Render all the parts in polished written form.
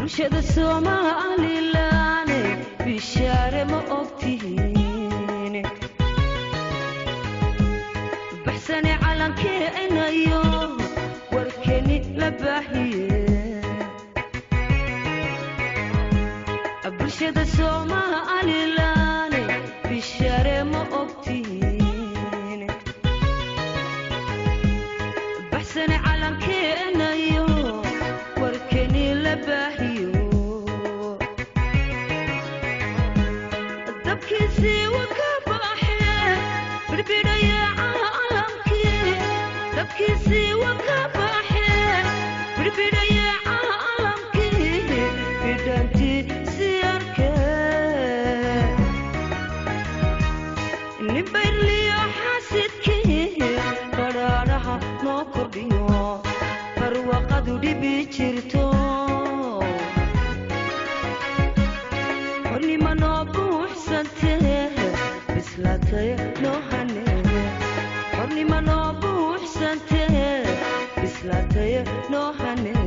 bulshada Somaliland bishaare ma ogtihiin baxsane calankeena iyo warkeeni la baahiye bulshada Somaliland bishaare ma ogtihiin baxsane calankeena iyo warkeeni la baahiye dabkiisi wakabaxe birbidaya caalamki dabkiisi wakabaxe birbidaya caalamki bidanti siyarke nibayliyo xasidki qaraaraha noo kordhiyo barwaqadu dhibi jirto hornima noo buuxsantee bislaatay noo hanee hornima noo buuxsantee bislaatay noo hanee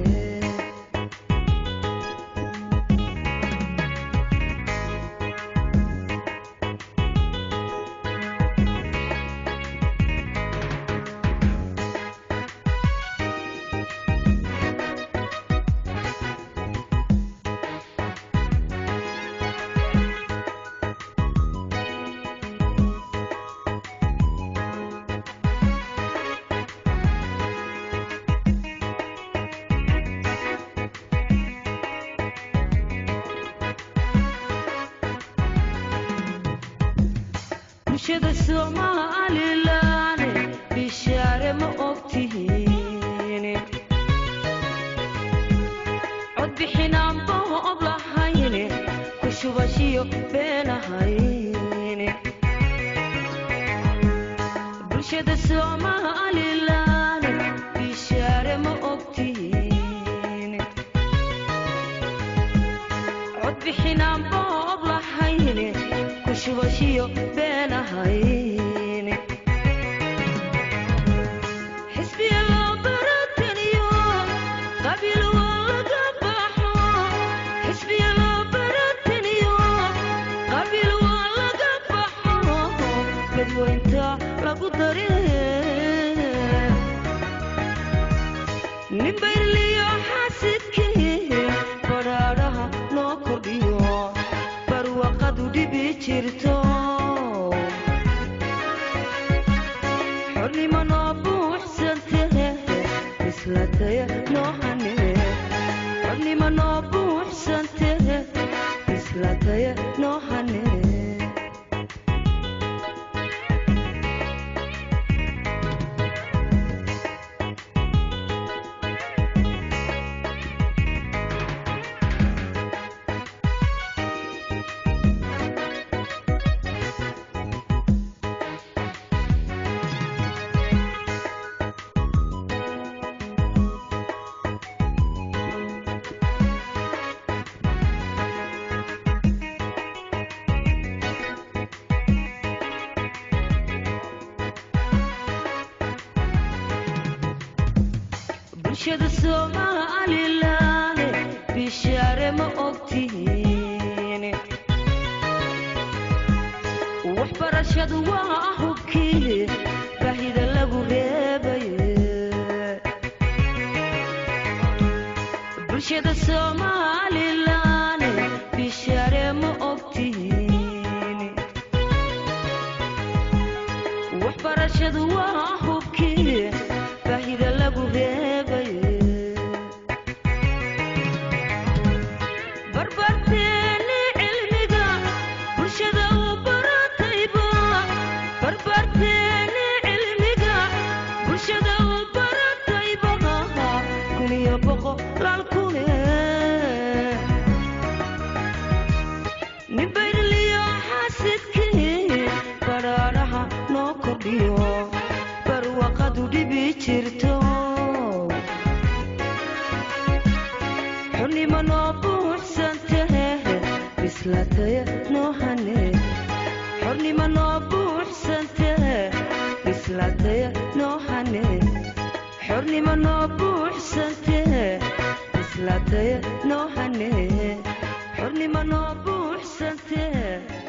bulshada Somaliland bishaare ma ogtihiin cod bixinaan boob lahayn ku shubashiyo beenahayn bulshada Somaliland bishaare ma ogtihiin cod bixinaan boob lahayn ku shubashiyo beenahayn xisbiya loo barataniyo qabiil waa laga baxo xisbiya loo barataniyo qabiil waa laga baxo dadweynta lagu daree nibayliyo xasidki qaraaraha noo kordhiyo barwaqadu dhibi jirto hornima noo buuxsantee bislaatay noo hanee hornima noo buuxsantee bislaatay noo hanee bulshada Somaliland bishaare ma ogtihiin waxbarashadu waa hubkii baahida lagu reebaye bulshada Somaliland bishaare ma ogtihiin waxbarashadu waa hubkii baahida lagu reebaye barbarteeni cilmiga bulshada u baratayba barbarteeni cilmiga bulshada u baratayba kuniyo boqolaal kune nibayliyo xasidki qaraaraha noo kordhiyo barwaqadu dhibi jirto hornima noo buuxsantee bislaatay noo hanee hornima noo buuxsantee bislaatay noo hanee hornima noo buuxsantee bislaatay noo hanee xornimo noo buuxsantee